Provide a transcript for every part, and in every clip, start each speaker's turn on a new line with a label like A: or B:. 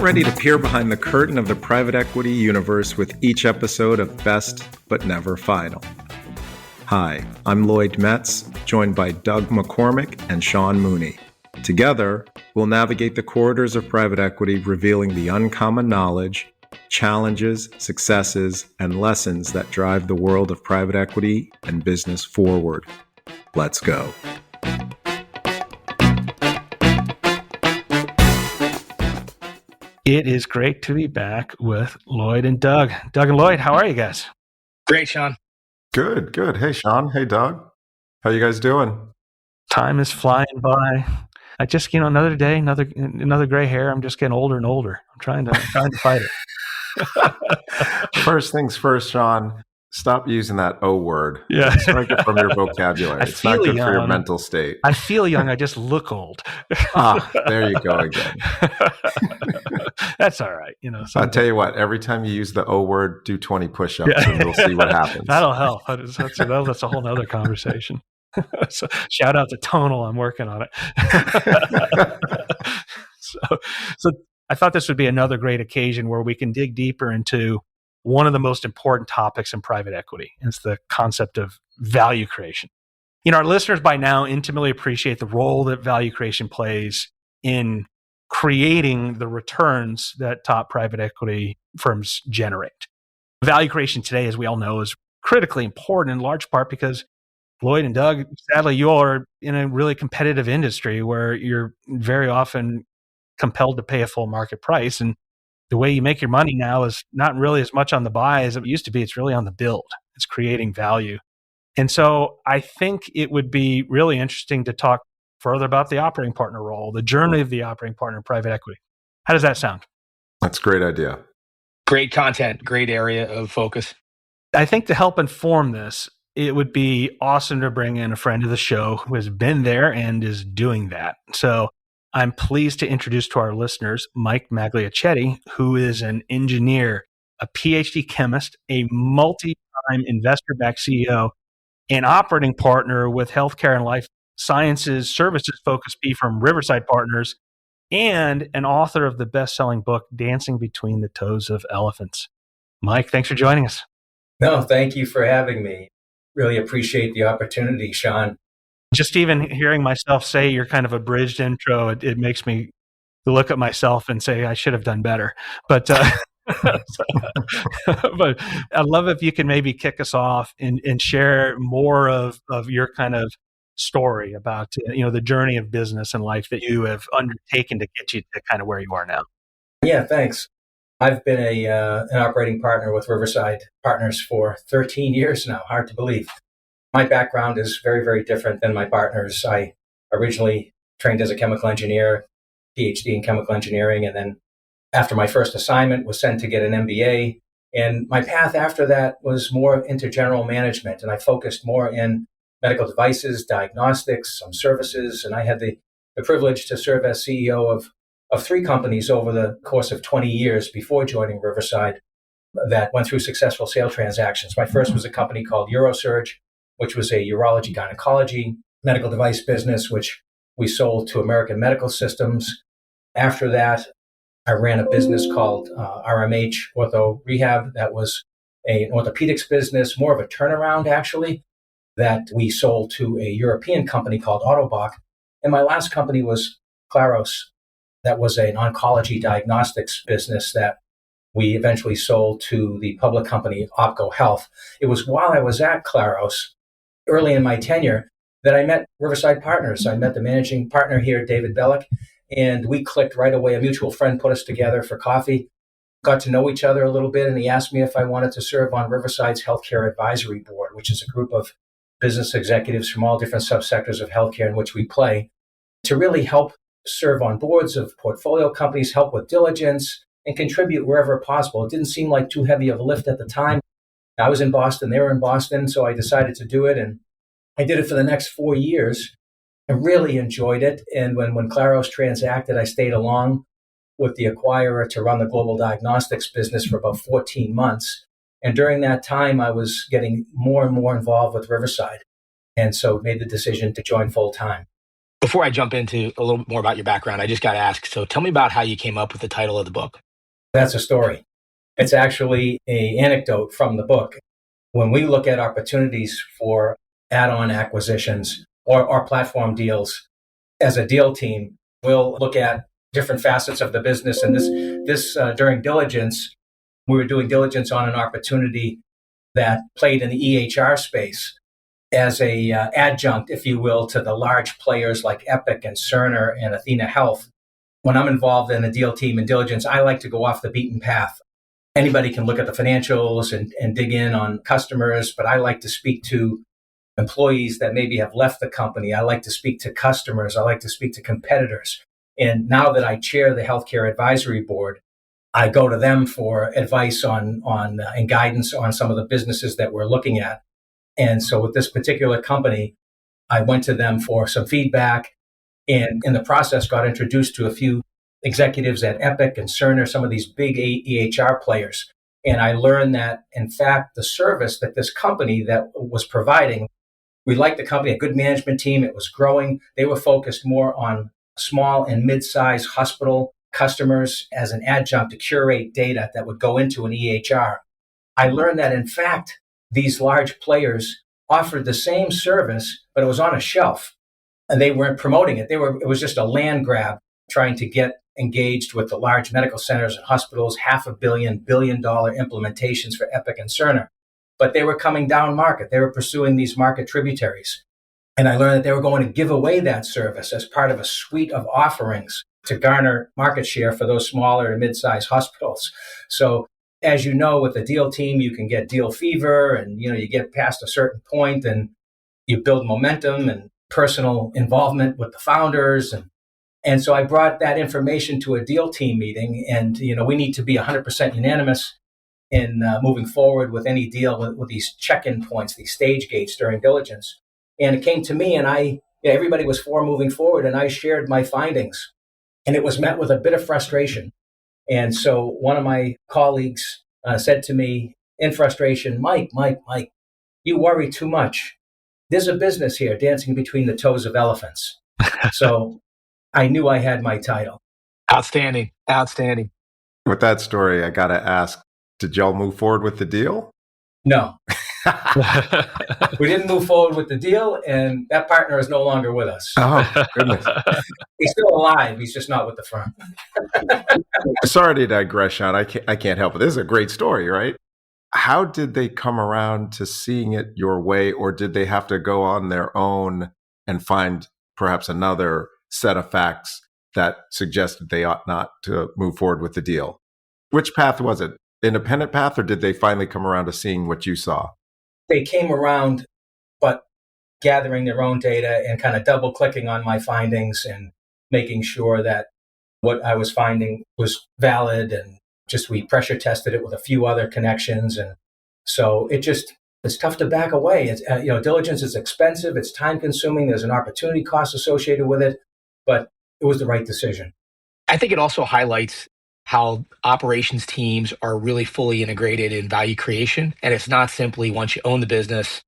A: ready to peer behind the curtain of the private equity universe with each episode of Best But Never Final. Hi, I'm Lloyd Metz, joined by Doug McCormick and Sean Mooney. Together, we'll navigate the corridors of private equity, revealing the uncommon knowledge, challenges, successes, and lessons that drive the world of private equity and business forward. Let's go.
B: It is great to be back with Lloyd and Doug. Doug and Lloyd, how are you guys?
C: Great, Sean.
A: Good. Hey, Sean. Hey, Doug. How you guys doing?
B: Time is flying by. I just, another day, another gray hair. I'm just getting older and older. I'm trying to fight it.
A: First things first, Sean. Stop using that O word.
B: Yeah.
A: Strike it from your vocabulary. It's not good for your mental state.
B: I feel young. I just look old.
A: There you go again.
B: That's all right.
A: I'll tell you what, every time you use the O word, do 20 push-ups and we'll see what happens.
B: That'll help. That's a whole nother conversation. So shout out to Tonal. I'm working on it. So I thought this would be another great occasion where we can dig deeper into one of the most important topics in private equity. It's the concept of value creation. Our listeners by now intimately appreciate the role that value creation plays in creating the returns that top private equity firms generate. Value creation today, as we all know, is critically important in large part because Lloyd and Doug, sadly, you all are in a really competitive industry where you're very often compelled to pay a full market price. And the way you make your money now is not really as much on the buy as it used to be. It's really on the build. It's creating value. And so I think it would be really interesting to talk further about the operating partner role, the journey of the operating partner in private equity. How does that sound?
A: That's a great idea.
C: Great content, great area of focus.
B: I think to help inform this, it would be awesome to bring in a friend of the show who has been there and is doing that. So I'm pleased to introduce to our listeners Mike Magliochetti, who is an engineer, a PhD chemist, a multi-time investor-backed CEO, an operating partner with healthcare and life sciences services-focused PE firm Riverside Partners, and an author of the best-selling book, Dancing Between the Toes of Elephants. Mike, thanks for joining us.
D: No, thank you for having me. Really appreciate the opportunity, Sean.
B: Just even hearing myself say your kind of abridged intro, it makes me look at myself and say I should have done better. But but I'd love if you can maybe kick us off and share more of your kind of story about the journey of business and life that you have undertaken to get you to kind of where you are now.
D: Yeah, thanks. I've been an operating partner with Riverside Partners for 13 years now. Hard to believe. My background is very, very different than my partners. I originally trained as a chemical engineer, PhD in chemical engineering, and then after my first assignment was sent to get an MBA. And my path after that was more into general management, and I focused more in medical devices, diagnostics, some services, and I had the privilege to serve as CEO of three companies over the course of 20 years before joining Riverside that went through successful sale transactions. My first was a company called Eurosurge, which was a urology gynecology medical device business, which we sold to American Medical Systems. After that, I ran a business called RMH Ortho Rehab. That was an orthopedics business, more of a turnaround, actually, that we sold to a European company called Autobach. And my last company was Claros. That was an oncology diagnostics business that we eventually sold to the public company Opco Health. It was while I was at Claros, early in my tenure, that I met Riverside Partners. I met the managing partner here, David Bellick, and we clicked right away. A mutual friend put us together for coffee, got to know each other a little bit, and he asked me if I wanted to serve on Riverside's Healthcare Advisory Board, which is a group of business executives from all different subsectors of healthcare in which we play, to really help serve on boards of portfolio companies, help with diligence, and contribute wherever possible. It didn't seem like too heavy of a lift at the time. I was in Boston, they were in Boston, so I decided to do it, and I did it for the next 4 years. I really enjoyed it, and when Claros transacted, I stayed along with the acquirer to run the global diagnostics business for about 14 months. And during that time, I was getting more and more involved with Riverside, and so made the decision to join full-time.
C: Before I jump into a little bit more about your background, I just got to ask. So tell me about how you came up with the title of the book.
D: That's a story. It's actually an anecdote from the book. When we look at opportunities for add-on acquisitions or platform deals, as a deal team, we'll look at different facets of the business. And this during diligence, we were doing diligence on an opportunity that played in the EHR space as a adjunct, if you will, to the large players like Epic and Cerner and Athena Health. When I'm involved in a deal team and diligence, I like to go off the beaten path. Anybody can look at the financials and dig in on customers, but I like to speak to employees that maybe have left the company. I like to speak to customers. I like to speak to competitors. And now that I chair the Healthcare Advisory Board, I go to them for advice on and guidance on some of the businesses that we're looking at. And so with this particular company, I went to them for some feedback, and in the process got introduced to a few executives at Epic and Cerner, some of these big EHR players. And I learned that, in fact, the service that this company that was providing, we liked the company, a good management team. It was growing. They were focused more on small and mid-sized hospital customers as an adjunct to curate data that would go into an EHR. I learned that, in fact, these large players offered the same service, but it was on a shelf, and they weren't promoting it. It was just a land grab, trying to get engaged with the large medical centers and hospitals, $500 billion implementations for Epic and Cerner. But they were coming down market. They were pursuing these market tributaries. And I learned that they were going to give away that service as part of a suite of offerings to garner market share for those smaller and mid-sized hospitals. So as you know, with the deal team, you can get deal fever, and you get past a certain point and you build momentum and personal involvement with the founders. And so I brought that information to a deal team meeting, and we need to be 100% unanimous in moving forward with any deal with these check-in points, these stage gates during diligence. And it came to me, and everybody was for moving forward, and I shared my findings, and it was met with a bit of frustration. And so one of my colleagues said to me in frustration, Mike, you worry too much. There's a business here dancing between the toes of elephants. So I knew I had my title.
C: Outstanding.
A: With that story, I got to ask, did y'all move forward with the deal?
D: No. We didn't move forward with the deal, and that partner is no longer with us.
A: Oh, goodness.
D: He's still alive. He's just not with the firm.
A: Sorry to digress, Sean. I can't help it. This is a great story, right? How did they come around to seeing it your way, or did they have to go on their own and find perhaps another set of facts that suggested they ought not to move forward with the deal? Which path was it? Independent path, or did they finally come around to seeing what you saw?
D: They came around, but gathering their own data and kind of double clicking on my findings and making sure that what I was finding was valid, and just we pressure tested it with a few other connections. And so it's tough to back away. It's, diligence is expensive. It's time consuming. There's an opportunity cost associated with it, but it was the right decision.
C: I think it also highlights how operations teams are really fully integrated in value creation. And it's not simply once you own the business,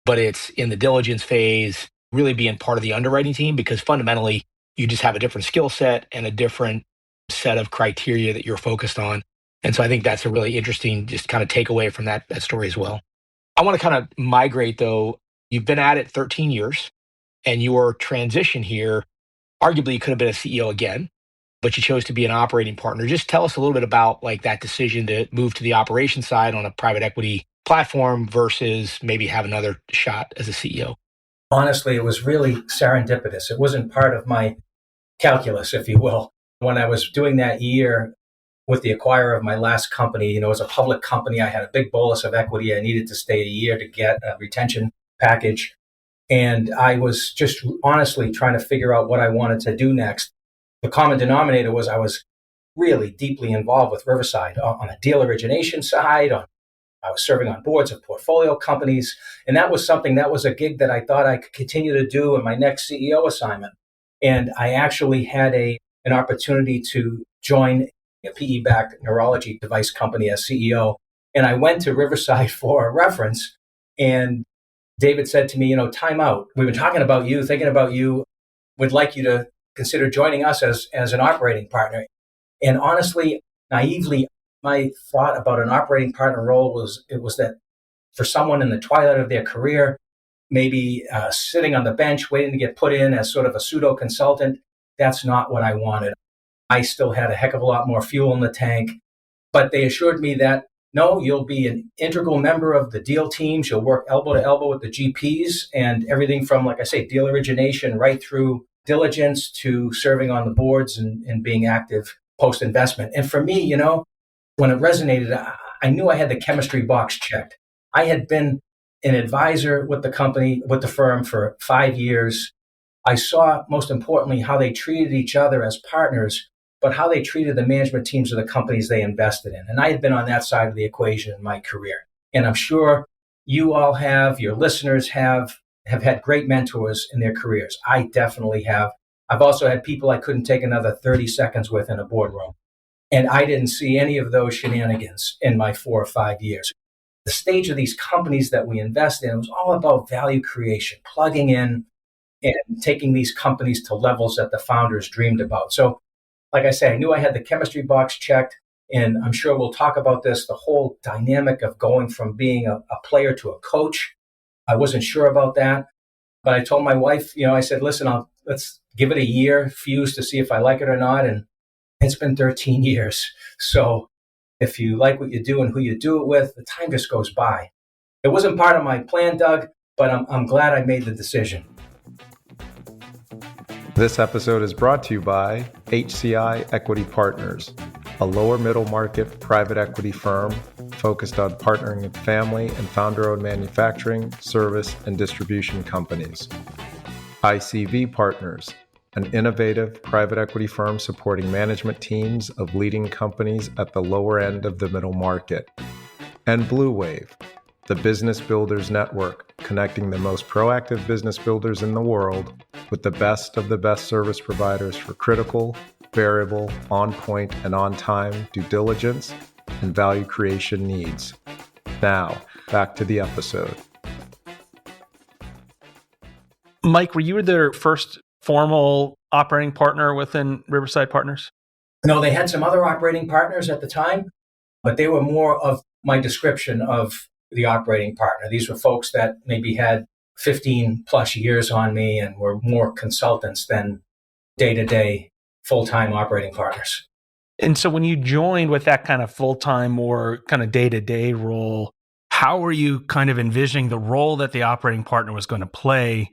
C: but it's in the diligence phase, really being part of the underwriting team, because fundamentally you just have a different skill set and a different set of criteria that you're focused on. And so I think that's a really interesting just kind of takeaway from that story as well. I want to kind of migrate though. You've been at it 13 years, and your transition here, arguably you could have been a CEO again, but you chose to be an operating partner. Just tell us a little bit about that decision to move to the operations side on a private equity platform versus maybe have another shot as a CEO.
D: Honestly, it was really serendipitous. It wasn't part of my calculus, if you will. When I was doing that year with the acquirer of my last company, it was a public company. I had a big bolus of equity. I needed to stay a year to get a retention package. And I was just honestly trying to figure out what I wanted to do next. The common denominator was I was really deeply involved with Riverside on a deal origination side. I was serving on boards of portfolio companies. And that was a gig that I thought I could continue to do in my next CEO assignment. And I actually had an opportunity to join a PE-backed neurology device company as CEO. And I went to Riverside for a reference. And David said to me, time out. We've been talking about you, thinking about you. would like you to consider joining us as an operating partner. And honestly, naively, my thought about an operating partner role was that for someone in the twilight of their career, maybe sitting on the bench waiting to get put in as sort of a pseudo consultant, that's not what I wanted. I still had a heck of a lot more fuel in the tank, but they assured me that no, you'll be an integral member of the deal teams. You'll work elbow to elbow with the GPs and everything from, like I say, deal origination right through diligence to serving on the boards and being active post-investment. And for me, when it resonated, I knew I had the chemistry box checked. I had been an advisor with the firm for 5 years. I saw, most importantly, how they treated each other as partners, but how they treated the management teams of the companies they invested in. And I had been on that side of the equation in my career. And I'm sure you all your listeners have had great mentors in their careers. I definitely have. I've also had people I couldn't take another 30 seconds with in a boardroom. And I didn't see any of those shenanigans in my 4 or 5 years. The stage of these companies that we invest in was all about value creation, plugging in and taking these companies to levels that the founders dreamed about. So, like I say, I knew I had the chemistry box checked, and I'm sure we'll talk about this, the whole dynamic of going from being a player to a coach. I wasn't sure about that, but I told my wife, I said, listen, let's give it a year, fuse to see if I like it or not. And it's been 13 years. So if you like what you do and who you do it with, the time just goes by. It wasn't part of my plan, Doug, but I'm glad I made the decision.
A: This episode is brought to you by HCI Equity Partners, a lower middle market private equity firm focused on partnering with family and founder-owned manufacturing, service, and distribution companies. ICV Partners, an innovative private equity firm supporting management teams of leading companies at the lower end of the middle market. And Blue Wave, the business builders network, connecting the most proactive business builders in the world with the best of the best service providers for critical, variable, on-point, and on-time due diligence and value creation needs. Now, back to the episode.
B: Mike, were you their first formal operating partner within Riverside Partners?
D: No, they had some other operating partners at the time, but they were more of my description of the operating partner. These were folks that maybe had 15 plus years on me and were more consultants than day-to-day full-time operating partners.
B: And so when you joined with that kind of full-time or kind of day-to-day role, how were you kind of envisioning the role that the operating partner was going to play?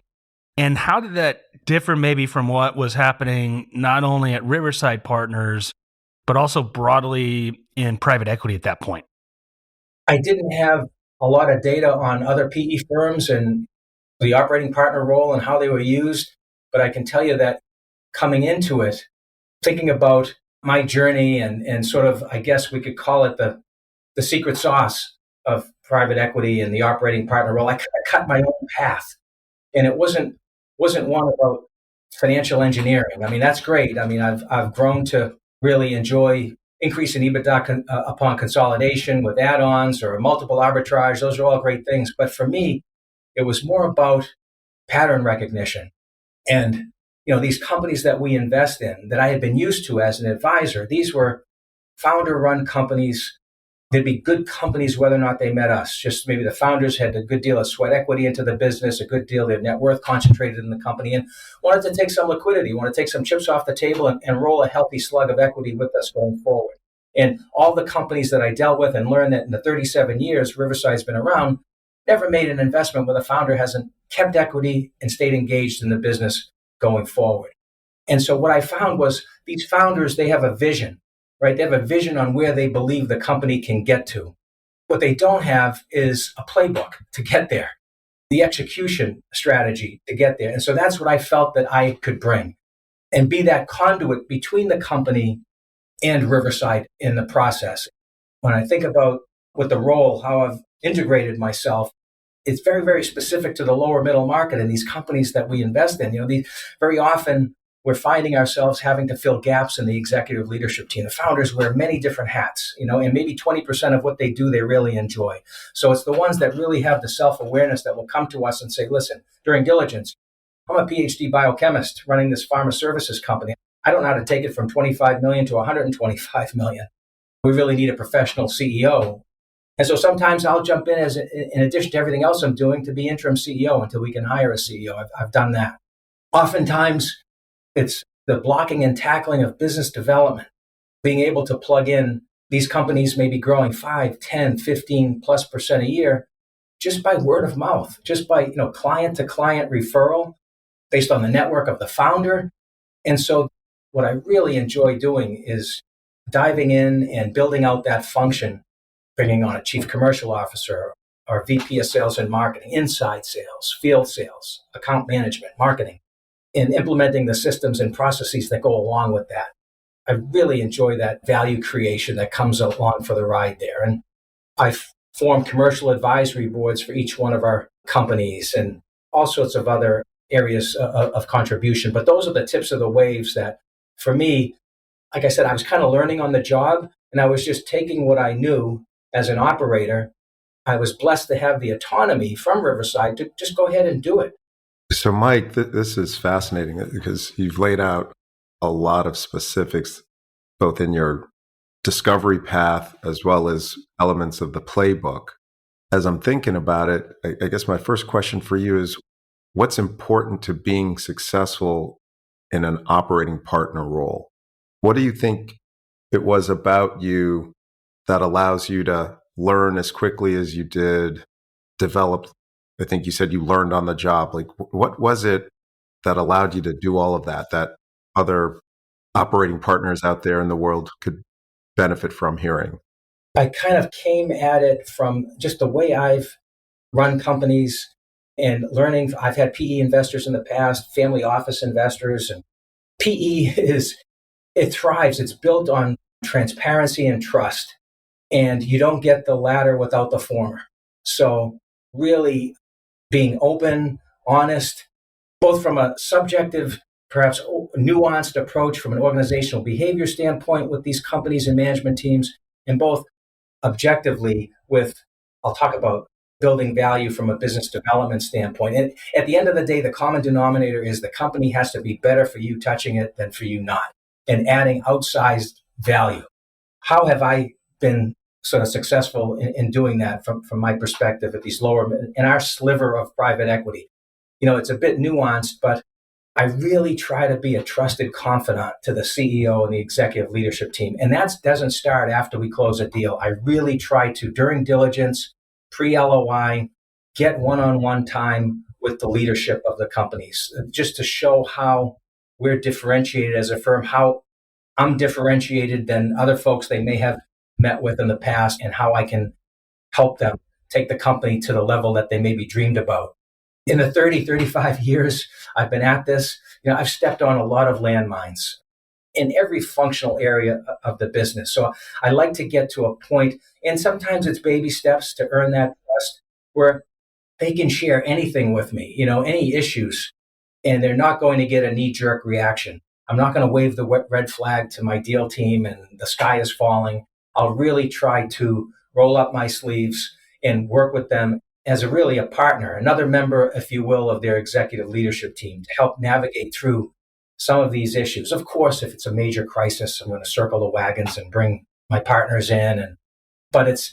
B: And how did that differ maybe from what was happening not only at Riverside Partners, but also broadly in private equity at that point?
D: I didn't have a lot of data on other PE firms and the operating partner role and how they were used, but I can tell you that coming into it, thinking about my journey and sort of, I guess we could call it the secret sauce of private equity and the operating partner role, I kind of cut my own path. And it wasn't one about financial engineering. I mean, that's great. I mean, I've grown to really enjoy increase in EBITDA upon consolidation with add-ons or multiple arbitrage. Those are all great things. But for me, it was more about pattern recognition. And, these companies that we invest in that I had been used to as an advisor, these were founder-run companies. They'd be good companies whether or not they met us. Just maybe the founders had a good deal of sweat equity into the business, a good deal of their net worth concentrated in the company, and wanted to take some liquidity, wanted to take some chips off the table and roll a healthy slug of equity with us going forward. And all the companies that I dealt with and learned that in the 37 years Riverside's been around, never made an investment where the founder hasn't kept equity and stayed engaged in the business going forward. And so what I found was these founders, they have a vision, right? They have a vision on where they believe the company can get to. What they don't have is a playbook to get there, the execution strategy to get there. And so that's what I felt that I could bring and be that conduit between the company and Riverside in the process. When I think about what the role, how I've integrated myself, it's very, very specific to the lower middle market and these companies that we invest in. Very often we're finding ourselves having to fill gaps in the executive leadership team. The founders wear many different hats, and maybe 20% of what they do, they really enjoy. So it's the ones that really have the self-awareness that will come to us and say, listen, during diligence, I'm a PhD biochemist running this pharma services company. I don't know how to take it from 25 million to 125 million. We really need a professional CEO. And so sometimes I'll jump in in addition to everything else I'm doing, to be interim CEO until we can hire a CEO. I've done that. Oftentimes, it's the blocking and tackling of business development, being able to plug in. These companies may be growing 5, 10, 15+% a year just by word of mouth, just by client to client referral based on the network of the founder. And so what I really enjoy doing is diving in and building out that function, bringing on a chief commercial officer or VP of sales and marketing, inside sales, field sales, account management, marketing, and implementing the systems and processes that go along with that. I really enjoy that value creation that comes along for the ride there. And I've formed commercial advisory boards for each one of our companies and all sorts of other areas of contribution. But those are the tips of the waves that, for me, like I said, I was kind of learning on the job, and I was just taking what I knew as an operator. I was blessed to have the autonomy from Riverside to just go ahead and do it.
A: So, Mike, this is fascinating because you've laid out a lot of specifics, both in your discovery path as well as elements of the playbook. As I'm thinking about it, I guess my first question for you is, what's important to being successful in an operating partner role? What do you think it was about you that allows you to learn as quickly as you did, develop? I think you said you learned on the job. Like, what was it that allowed you to do all of that other operating partners out there in the world could benefit from hearing?
D: I kind of came at it from just the way I've run companies and learning. I've had PE investors in the past, family office investors, and PE it thrives. It's built on transparency and trust, and you don't get the latter without the former. So really being open, honest, both from a subjective, perhaps nuanced approach from an organizational behavior standpoint with these companies and management teams, and both objectively with, I'll talk about building value from a business development standpoint. And at the end of the day, the common denominator is the company has to be better for you touching it than for you not, and adding outsized value. How have I been sort of successful in doing that from my perspective at these lower, in our sliver of private equity? It's a bit nuanced, but I really try to be a trusted confidant to the CEO and the executive leadership team. And that doesn't start after we close a deal. I really try to, during diligence, pre-LOI, get one-on-one time with the leadership of the companies, just to show how we're differentiated as a firm, how I'm differentiated than other folks they may have met with in the past, and how I can help them take the company to the level that they maybe dreamed about. In the 30, 35 years I've been at this, I've stepped on a lot of landmines in every functional area of the business. So I like to get to a point, and sometimes it's baby steps to earn that trust, where they can share anything with me, any issues, and they're not going to get a knee-jerk reaction. I'm not going to wave the red flag to my deal team and the sky is falling. I'll really try to roll up my sleeves and work with them as really a partner, another member, if you will, of their executive leadership team to help navigate through some of these issues. Of course, if it's a major crisis, I'm going to circle the wagons and bring my partners in. But it's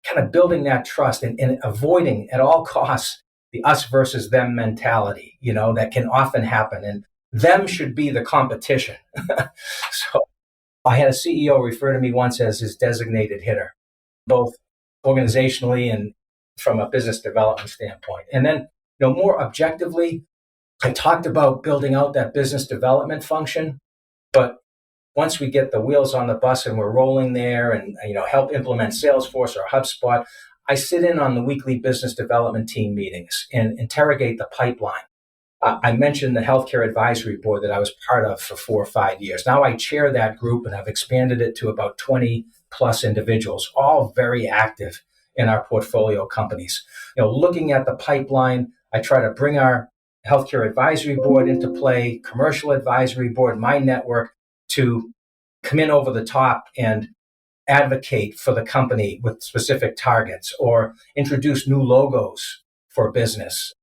D: kind of building that trust and avoiding at all costs the us versus them mentality, that can often happen. And them should be the competition. So I had a CEO refer to me once as his designated hitter, both organizationally and from a business development standpoint. And then, more objectively, I talked about building out that business development function, but once we get the wheels on the bus and we're rolling there and, help implement Salesforce or HubSpot, I sit in on the weekly business development team meetings and interrogate the pipeline. I mentioned the healthcare advisory board that I was part of for 4 or 5 years. Now I chair that group, and I've expanded it to about 20 plus individuals, all very active in our portfolio companies. Looking at the pipeline, I try to bring our healthcare advisory board into play, commercial advisory board, my network, to come in over the top and advocate for the company with specific targets or introduce new logos for business.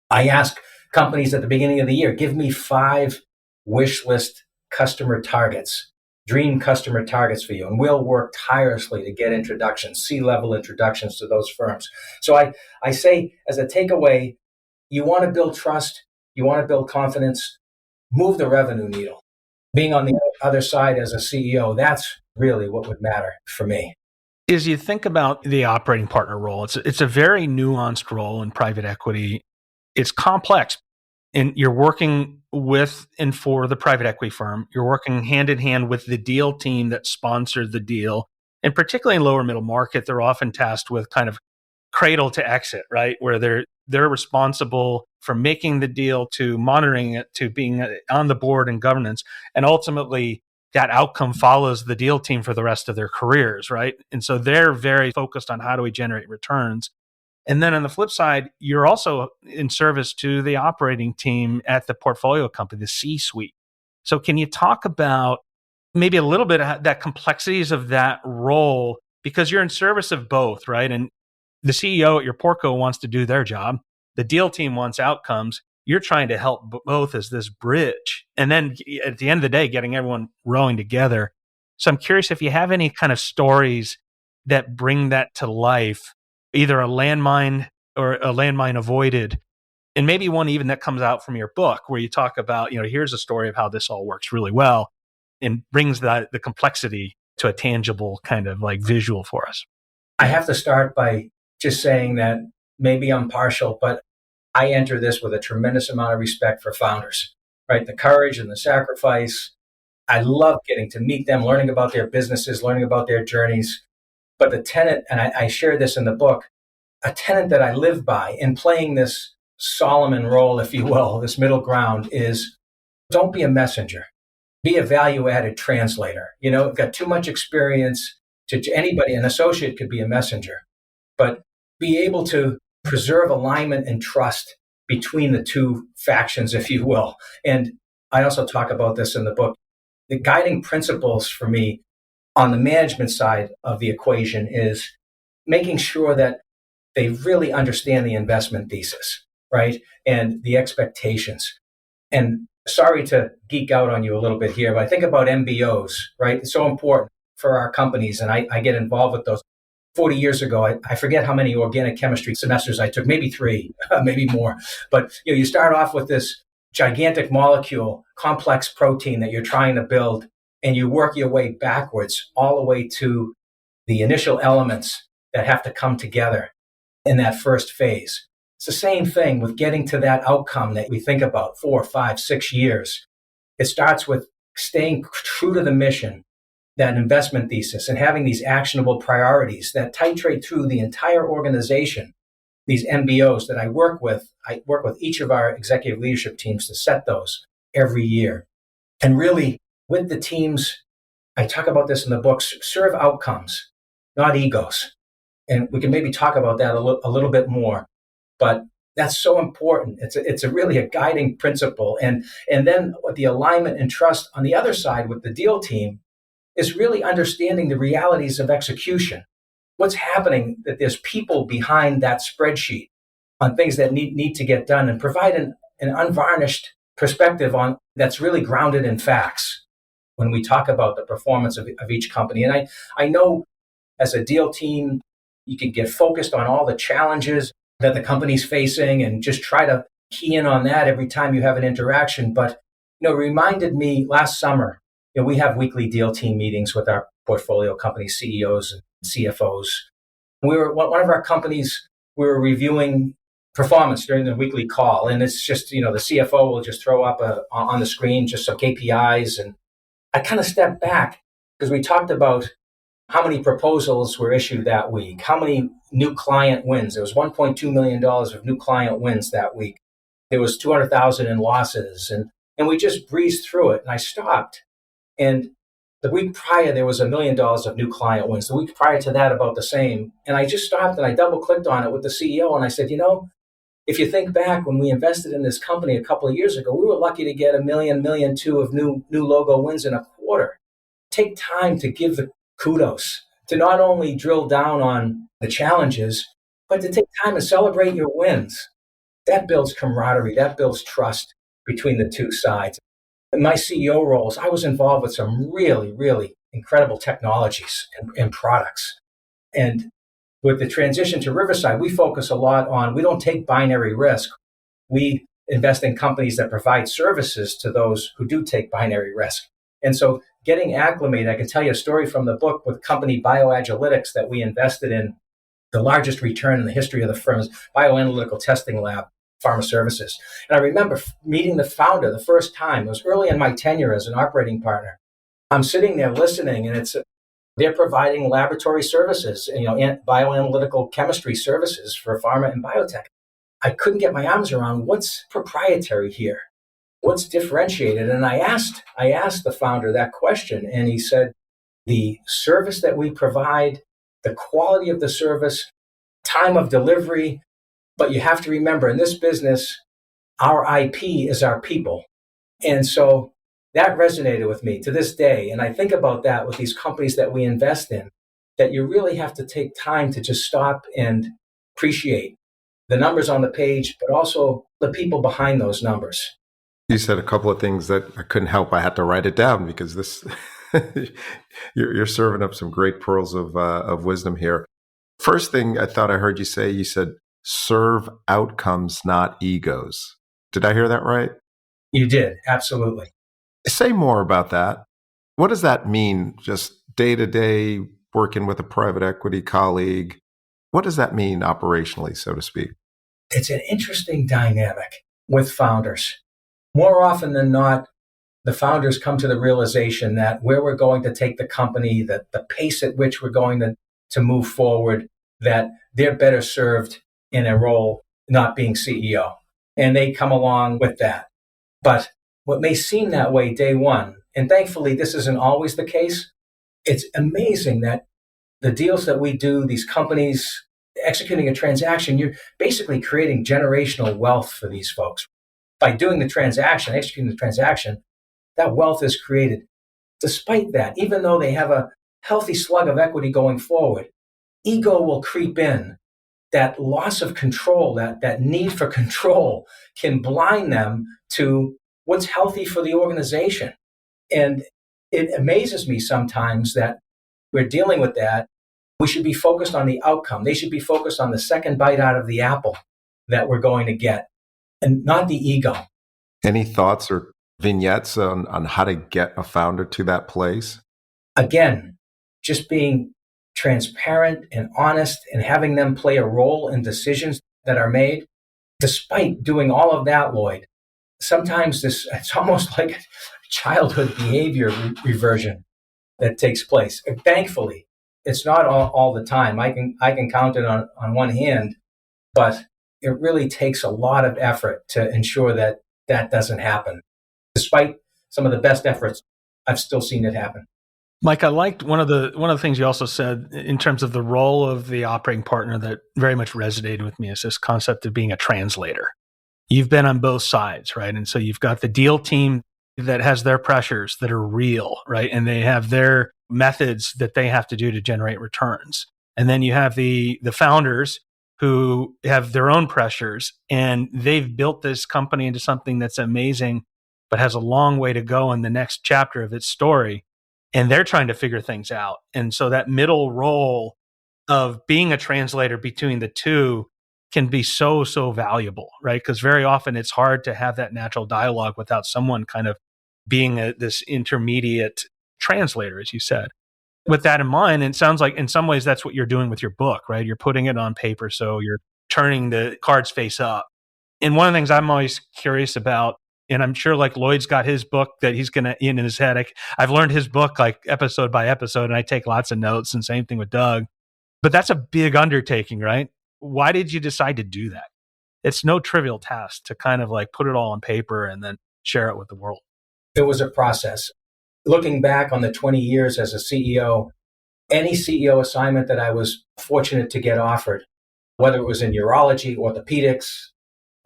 D: I ask companies at the beginning of the year, give me 5 wish list customer targets, dream customer targets for you. And we'll work tirelessly to get introductions, C-level introductions to those firms. So I say, as a takeaway, you want to build trust, you want to build confidence, move the revenue needle. Being on the other side as a CEO, that's really what would matter for me.
B: As you think about the operating partner role, it's a very nuanced role in private equity. It's complex, and you're working with and for the private equity firm. You're working hand in hand with the deal team that sponsored the deal. And particularly in lower middle market, they're often tasked with kind of cradle to exit, right? Where they're responsible for making the deal, to monitoring it, to being on the board and governance. And ultimately, that outcome follows the deal team for the rest of their careers, right? And so they're very focused on how do we generate returns. And then on the flip side, you're also in service to the operating team at the portfolio company, the C-suite. So can you talk about maybe a little bit of that complexities of that role? Because you're in service of both, right? And the CEO at your portco wants to do their job. The deal team wants outcomes. You're trying to help both as this bridge. And then at the end of the day, getting everyone rowing together. So I'm curious if you have any kind of stories that bring that to life, either a landmine or a landmine avoided, and maybe one even that comes out from your book where you talk about, here's a story of how this all works really well and brings the complexity to a tangible kind of like visual for us.
D: I have to start by just saying that maybe I'm partial, but I enter this with a tremendous amount of respect for founders, right? The courage and the sacrifice. I love getting to meet them, learning about their businesses, learning about their journeys. But the tenet, and I share this in the book, a tenet that I live by in playing this Solomon role, if you will, this middle ground, is don't be a messenger. Be a value-added translator. I've got too much experience to anybody. An associate could be a messenger, but be able to preserve alignment and trust between the two factions, if you will. And I also talk about this in the book. The guiding principles for me on the management side of the equation is making sure that they really understand the investment thesis, right? And the expectations. And sorry to geek out on you a little bit here, but I think about MBOs, right? It's so important for our companies, and I get involved with those. 40 years ago, I forget how many organic chemistry semesters I took, maybe 3, maybe more. But you start off with this gigantic molecule, complex protein that you're trying to build, and you work your way backwards all the way to the initial elements that have to come together in that first phase. It's the same thing with getting to that outcome that we think about 4, 5, 6 years. It starts with staying true to the mission, that investment thesis, and having these actionable priorities that titrate through the entire organization. These MBOs that I work with each of our executive leadership teams to set those every year. And really, with the teams, I talk about this in the books, serve outcomes, not egos. And we can maybe talk about that a little bit more, but that's so important. It's really a guiding principle. And then the alignment and trust on the other side with the deal team is really understanding the realities of execution. What's happening, that there's people behind that spreadsheet on things that need to get done, and provide an unvarnished perspective on that's really grounded in facts when we talk about the performance of each company. And I know as a deal team, you can get focused on all the challenges that the company's facing and just try to key in on that every time you have an interaction. But, it reminded me last summer, we have weekly deal team meetings with our portfolio company CEOs and CFOs. One of our companies, we were reviewing performance during the weekly call. And it's just, the CFO will just throw up on the screen just some KPIs. And I kind of stepped back because we talked about how many proposals were issued that week, how many new client wins. There was $1.2 million of new client wins that week. There was $200,000 in losses. And we just breezed through it. And I stopped. And the week prior, there was $1 million of new client wins. The week prior to that, about the same. And I just stopped and I double clicked on it with the CEO. And I said, if you think back when we invested in this company a couple of years ago, we were lucky to get $1 million, $1.2 million of new logo wins in a quarter. Take time to give the kudos, to not only drill down on the challenges, but to take time to celebrate your wins. that builds camaraderie, that builds trust between the two sides. In my CEO roles, I was involved with some really, really incredible technologies and products. And with the transition to Riverside, we focus a lot on, we don't take binary risk. We invest in companies that provide services to those who do take binary risk. And so getting acclimated, I can tell you a story from the book with company Bioagilytics that we invested in, the largest return in the history of the firm's bioanalytical testing lab, pharma services. And I remember meeting the founder the first time. It was early in my tenure as an operating partner. I'm sitting there listening, and they're providing laboratory services, bioanalytical chemistry services for pharma and biotech. I couldn't get my arms around what's proprietary here, what's differentiated. And I asked the founder that question, and he said, the service that we provide, the quality of the service, time of delivery. But you have to remember, in this business, our IP is our people. And so that resonated with me to this day. And I think about that with these companies that we invest in, that you really have to take time to just stop and appreciate the numbers on the page, but also the people behind those numbers.
A: You said a couple of things that I couldn't help. I had to write it down because this you're serving up some great pearls of wisdom here. First thing I thought I heard you say, you said, serve outcomes, not egos. Did I hear that right?
D: You did, absolutely.
A: Say more about that. What does that mean? Just day to day working with a private equity colleague? What does that mean operationally, so to speak?
D: It's an interesting dynamic with founders. More often than not, the founders come to the realization that where we're going to take the company, that the pace at which we're going to move forward, that they're better served in a role not being CEO. And they come along with that. But what may seem that way day one, and thankfully this isn't always the case, it's amazing that the deals that we do, these companies executing a transaction, you're basically creating generational wealth for these folks. By doing the transaction, executing the transaction, that wealth is created. Despite that, even though they have a healthy slug of equity going forward, ego will creep in. That loss of control, that need for control can blind them to what's healthy for the organization. And it amazes me sometimes that we're dealing with that. We should be focused on the outcome. They should be focused on the second bite out of the apple that we're going to get, and not the ego.
A: Any thoughts or vignettes on how to get a founder to that place?
D: Again, just being transparent and honest and having them play a role in decisions that are made. Despite doing all of that, Lloyd, sometimes it's almost like a childhood behavior reversion that takes place. And thankfully, it's not all the time. I can count it on one hand, but it really takes a lot of effort to ensure that that doesn't happen. Despite some of the best efforts, I've still seen it happen.
B: Mike, I liked one of the things you also said in terms of the role of the operating partner that very much resonated with me is this concept of being a translator. You've been on both sides, right? And so you've got the deal team that has their pressures that are real, right? And they have their methods that they have to do to generate returns. And then you have the founders who have their own pressures, and they've built this company into something that's amazing, but has a long way to go in the next chapter of its story. And they're trying to figure things out. And so that middle role of being a translator between the two can be so valuable, right? Because very often it's hard to have that natural dialogue without someone kind of being this intermediate translator, as you said. With that in mind, it sounds like in some ways that's what you're doing with your book, right? You're putting it on paper, so you're turning the cards face up. And one of the things I'm always curious about, and I'm sure like Lloyd's got his book that he's going to in his head. I've learned his book like episode by episode, and I take lots of notes, and same thing with Doug. But that's a big undertaking, right? Why did you decide to do that? It's no trivial task to kind of like put it all on paper and then share it with the world.
D: It was a process. Looking back on the 20 years as a CEO, any CEO assignment that I was fortunate to get offered, whether it was in urology, orthopedics,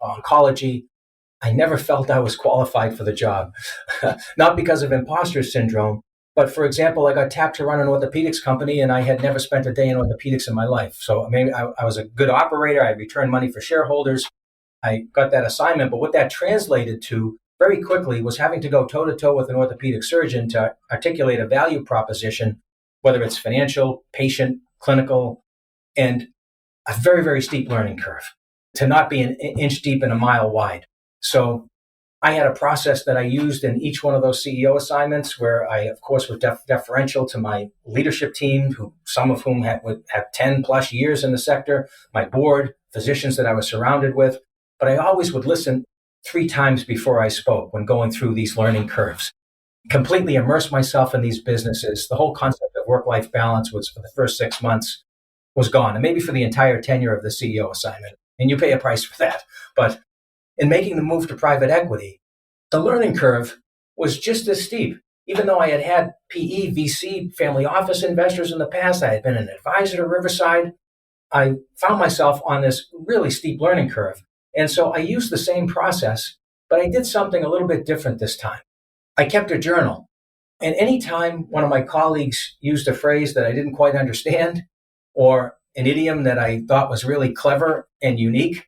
D: oncology, I never felt I was qualified for the job. Not because of imposter syndrome, but for example, I got tapped to run an orthopedics company and I had never spent a day in orthopedics in my life. So maybe I was a good operator. I returned money for shareholders, I got that assignment. But what that translated to very quickly was having to go toe to toe with an orthopedic surgeon to articulate a value proposition, whether it's financial, patient, clinical, and a very, very steep learning curve to not be an inch deep and a mile wide. So I had a process that I used in each one of those CEO assignments where I, of course, was deferential to my leadership team, some of whom had 10 plus years in the sector, my board, physicians that I was surrounded with. But I always would listen 3 times before I spoke when going through these learning curves. Completely immerse myself in these businesses. The whole concept of work-life balance was for the first 6 months was gone, and maybe for the entire tenure of the CEO assignment. And you pay a price for that. But in making the move to private equity, the learning curve was just as steep. Even though I had PE, VC, family office investors in the past, I had been an advisor to Riverside, I found myself on this really steep learning curve. And so I used the same process, but I did something a little bit different this time. I kept a journal. And anytime one of my colleagues used a phrase that I didn't quite understand or an idiom that I thought was really clever and unique,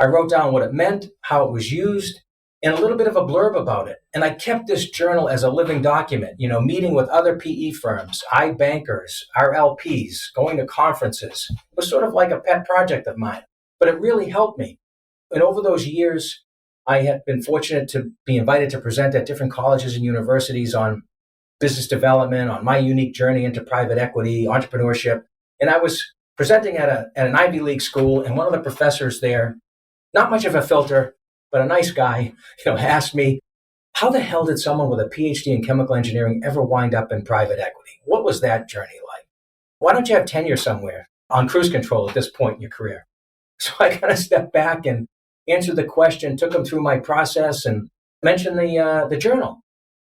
D: I wrote down what it meant, how it was used, and a little bit of a blurb about it. And I kept this journal as a living document, meeting with other PE firms, iBankers, our LPs, going to conferences. It was sort of like a pet project of mine, but it really helped me. And over those years, I had been fortunate to be invited to present at different colleges and universities on business development, on my unique journey into private equity, entrepreneurship. And I was presenting at an Ivy League school, and one of the professors there, not much of a filter, but a nice guy, asked me, how the hell did someone with a PhD in chemical engineering ever wind up in private equity? What was that journey like? Why don't you have tenure somewhere on cruise control at this point in your career? So I kind of stepped back and answered the question, took him through my process and mentioned the journal.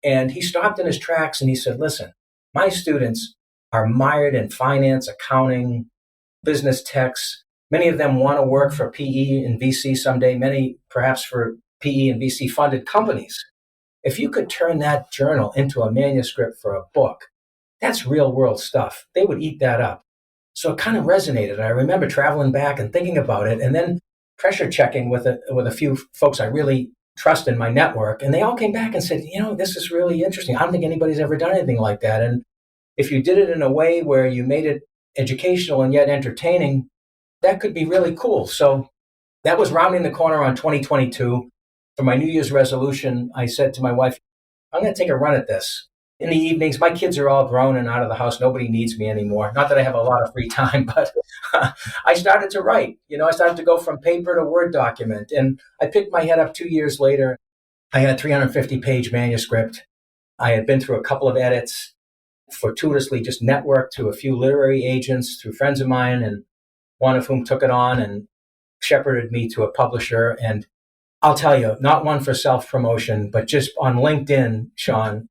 D: And he stopped in his tracks and he said, listen, my students are mired in finance, accounting, business techs. Many of them want to work for PE and VC someday, many perhaps for PE and VC funded companies. If you could turn that journal into a manuscript for a book, that's real world stuff. They would eat that up. So it kind of resonated. I remember traveling back and thinking about it and then pressure checking with a few folks I really trust in my network. And they all came back and said, this is really interesting. I don't think anybody's ever done anything like that. And if you did it in a way where you made it educational and yet entertaining, that could be really cool. So that was rounding the corner on 2022. For my New Year's resolution, I said to my wife, I'm going to take a run at this. In the evenings, my kids are all grown and out of the house. Nobody needs me anymore. Not that I have a lot of free time, but I started to write. I started to go from paper to Word document. And I picked my head up 2 years later. I had a 350-page manuscript. I had been through a couple of edits, fortuitously just networked to a few literary agents through friends of mine, and one of whom took it on and shepherded me to a publisher. And I'll tell you, not one for self-promotion, but just on LinkedIn, Sean,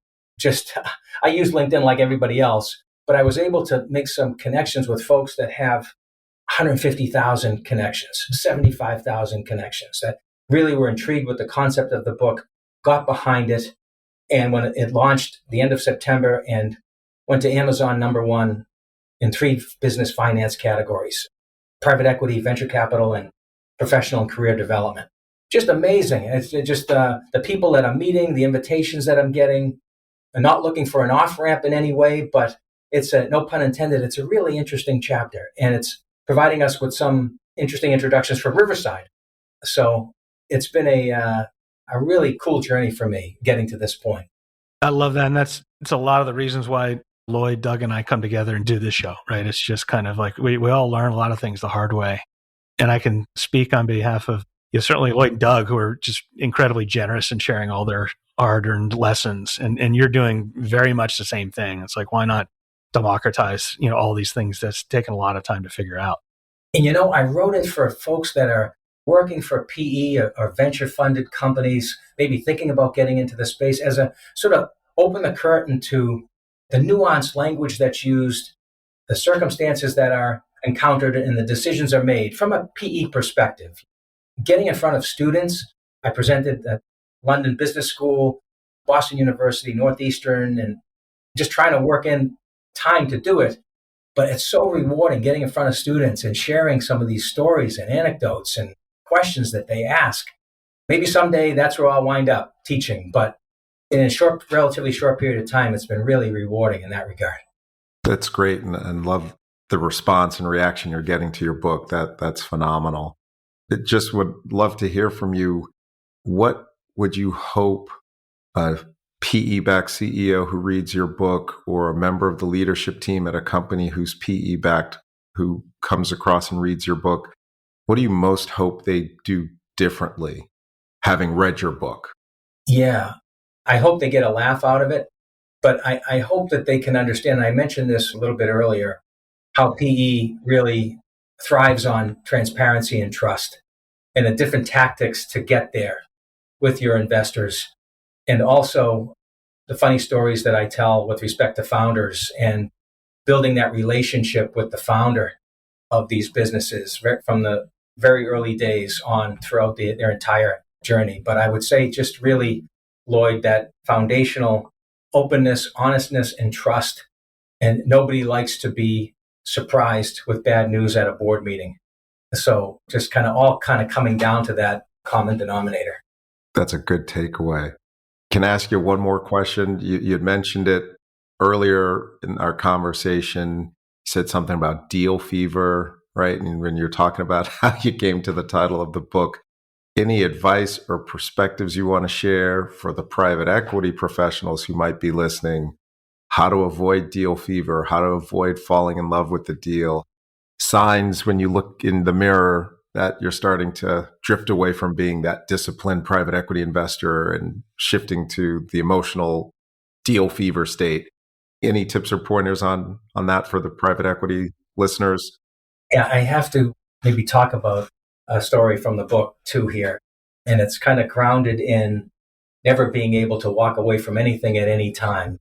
D: I use LinkedIn like everybody else, but I was able to make some connections with folks that have 150,000 connections, 75,000 connections that really were intrigued with the concept of the book, got behind it. And when it launched the end of September and went to Amazon #1 in 3 business finance categories, private equity, venture capital, and professional and career development. Just amazing. It's just the people that I'm meeting, the invitations that I'm getting. I'm not looking for an off-ramp in any way, but it's no pun intended, it's a really interesting chapter. And it's providing us with some interesting introductions for Riverside. So it's been a really cool journey for me getting to this point.
B: I love that. And it's a lot of the reasons why Lloyd, Doug, and I come together and do this show, right? It's just kind of like we all learn a lot of things the hard way. And I can speak on behalf of certainly Lloyd and Doug, who are just incredibly generous in sharing all their hard-earned lessons. And you're doing very much the same thing. It's like, why not democratize, all these things that's taken a lot of time to figure out.
D: And, I wrote it for folks that are working for PE or venture-funded companies, maybe thinking about getting into the space as a sort of open the curtain to the nuanced language that's used, the circumstances that are encountered, and the decisions are made from a PE perspective. Getting in front of students, I presented at London Business School, Boston University, Northeastern, and just trying to work in time to do it. But it's so rewarding getting in front of students and sharing some of these stories and anecdotes and questions that they ask. Maybe someday that's where I'll wind up teaching, but in a relatively short period of time, it's been really rewarding in that regard.
A: That's great, and love the response and reaction you're getting to your book. That's phenomenal. It just would love to hear from you. What would you hope a PE-backed CEO who reads your book, or a member of the leadership team at a company who's PE-backed, who comes across and reads your book, what do you most hope they do differently, having read your book?
D: Yeah, I hope they get a laugh out of it, but I hope that they can understand. I mentioned this a little bit earlier, how PE really thrives on transparency and trust, and the different tactics to get there with your investors. And also the funny stories that I tell with respect to founders and building that relationship with the founder of these businesses from the very early days on throughout their entire journey. But I would say just really, Lloyd, that foundational openness, honestness, and trust. And nobody likes to be surprised with bad news at a board meeting. So just all coming down to that common denominator.
A: That's a good takeaway. Can I ask you one more question? You had mentioned it earlier in our conversation. You said something about deal fever, right? And when you're talking about how you came to the title of the book, any advice or perspectives you want to share for the private equity professionals who might be listening? How to avoid deal fever, how to avoid falling in love with the deal, signs when you look in the mirror that you're starting to drift away from being that disciplined private equity investor and shifting to the emotional deal fever state. Any tips or pointers on that for the private equity listeners?
D: Yeah, I have to maybe talk about a story from the book too here. And it's kind of grounded in never being able to walk away from anything at any time.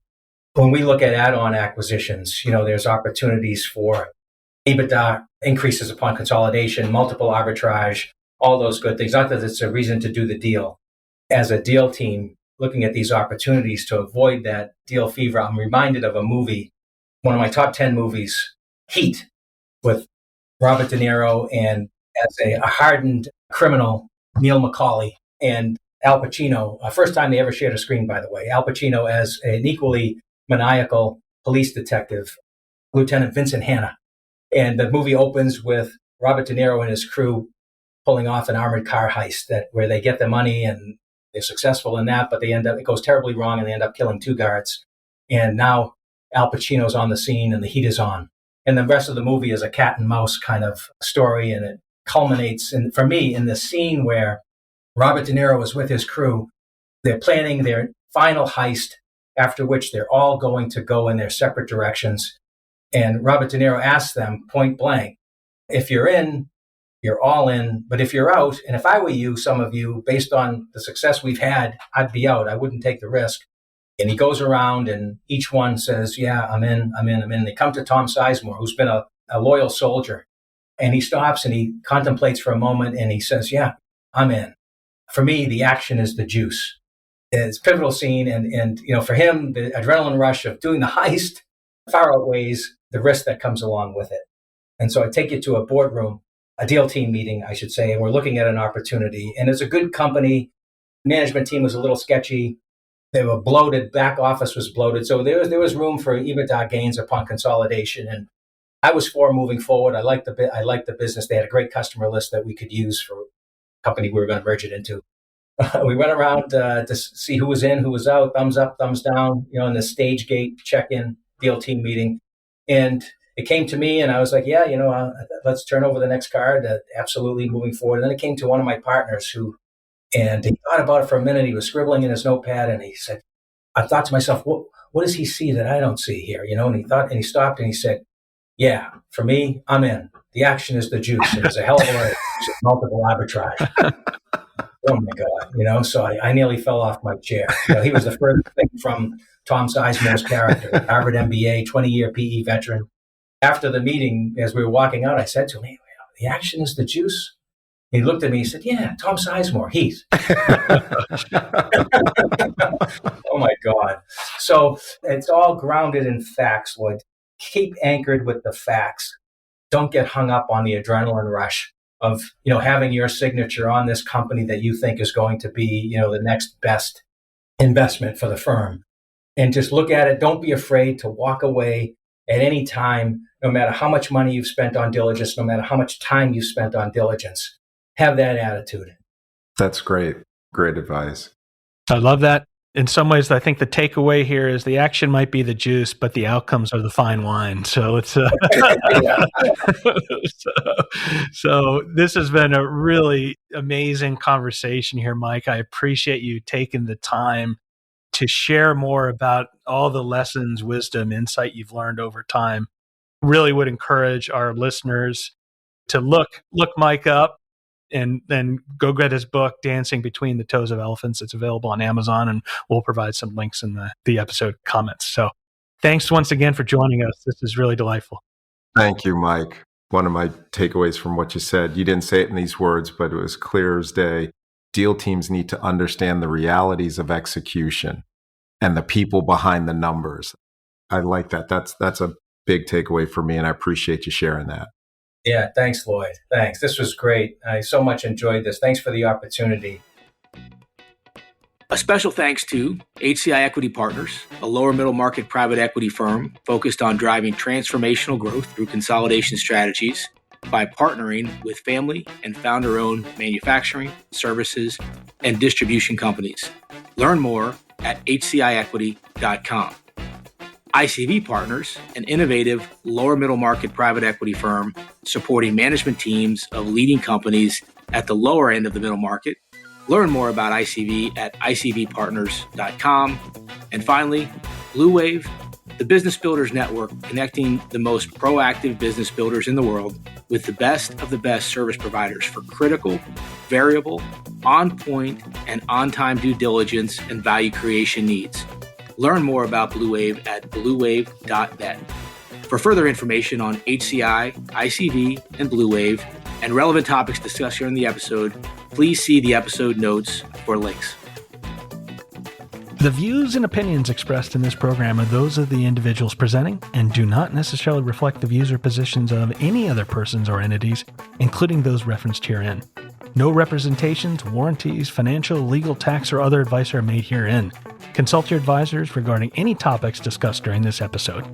D: When we look at add-on acquisitions, there's opportunities for EBITDA increases upon consolidation, multiple arbitrage, all those good things. Not that it's a reason to do the deal. As a deal team, looking at these opportunities to avoid that deal fever, I'm reminded of a movie, one of my top 10 movies, Heat, with Robert De Niro and as a hardened criminal, Neil McCauley, and Al Pacino. First time they ever shared a screen, by the way. Al Pacino as an equally maniacal police detective, Lieutenant Vincent Hanna. And the movie opens with Robert De Niro and his crew pulling off an armored car heist where they get the money and they're successful in that, but it goes terribly wrong and they end up killing 2 guards. And now Al Pacino's on the scene and the heat is on. And the rest of the movie is a cat and mouse kind of story. And it culminates, for me, in the scene where Robert De Niro is with his crew. They're planning their final heist, after which they're all going to go in their separate directions. And Robert De Niro asks them point blank, if you're in, you're all in. But if you're out, and if I were you, some of you, based on the success we've had, I'd be out. I wouldn't take the risk. And he goes around and each one says, yeah, I'm in. And they come to Tom Sizemore, who's been a loyal soldier. And he stops and he contemplates for a moment and he says, yeah, I'm in. For me, the action is the juice. It's a pivotal scene. And for him, the adrenaline rush of doing the heist far outweighs the risk that comes along with it. And so I take you to a boardroom, a deal team meeting, I should say, and we're looking at an opportunity. And it's a good company. Management team was a little sketchy. They were bloated. Back office was bloated. So there was room for EBITDA gains upon consolidation. And I was for moving forward. I liked the business. They had a great customer list that we could use for a company we were going to merge it into. We went around to see who was in, who was out, thumbs up, thumbs down, in the stage gate check-in deal team meeting. And it came to me and I was like, yeah, let's turn over the next card. Absolutely moving forward. And then it came to one of my partners and he thought about it for a minute. He was scribbling in his notepad and he said, I thought to myself, what does he see that I don't see here? And he stopped and he said, yeah, for me, I'm in. The action is the juice. It was a hell of a race. Multiple arbitrage. Oh my God, so I nearly fell off my chair. He was the first thing from Tom Sizemore's character, Harvard MBA, 20-year PE veteran. After the meeting, as we were walking out, I said to him, hey, the action is the juice. He looked at me, he said, yeah, Tom Sizemore, Heath. Oh my God. So it's all grounded in facts, Lloyd. Keep anchored with the facts. Don't get hung up on the adrenaline rush. of, having your signature on this company that you think is going to be, the next best investment for the firm. And just look at it. Don't be afraid to walk away at any time, no matter how much money you've spent on diligence, no matter how much time you've spent on diligence. Have that attitude.
A: That's great. Great advice.
B: I love that. In some ways, I think the takeaway here is the action might be the juice, but the outcomes are the fine wine. So it's so this has been a really amazing conversation here, Mike. I appreciate you taking the time to share more about all the lessons, wisdom, insight you've learned over time. Really would encourage our listeners to look Mike up and then go get his book, Dancing Between the Toes of Elephants. It's available on Amazon, and we'll provide some links in the episode comments. So thanks once again for joining us. This is really delightful.
A: Thank you, Mike. One of my takeaways from what you said, you didn't say it in these words, but it was clear as day. Deal teams need to understand the realities of execution and the people behind the numbers. I like that. That's a big takeaway for me, and I appreciate you sharing that.
D: Yeah, thanks, Lloyd. Thanks. This was great. I so much enjoyed this. Thanks for the opportunity.
C: A special thanks to HCI Equity Partners, a lower middle market private equity firm focused on driving transformational growth through consolidation strategies by partnering with family and founder-owned manufacturing, services, and distribution companies. Learn more at hciequity.com. ICV Partners, an innovative lower middle market private equity firm supporting management teams of leading companies at the lower end of the middle market. Learn more about ICV at icvpartners.com. And finally, Blue Wave, the Business Builders Network, connecting the most proactive business builders in the world with the best of the best service providers for critical, variable, on-point, and on-time due diligence and value creation needs. Learn more about Blue Wave at bluewave.net. For further information on HCI, ICV, and Blue Wave, and relevant topics discussed here in the episode, please see the episode notes for links.
B: The views and opinions expressed in this program are those of the individuals presenting and do not necessarily reflect the views or positions of any other persons or entities, including those referenced herein. No representations, warranties, financial, legal, tax, or other advice are made herein. Consult your advisors regarding any topics discussed during this episode.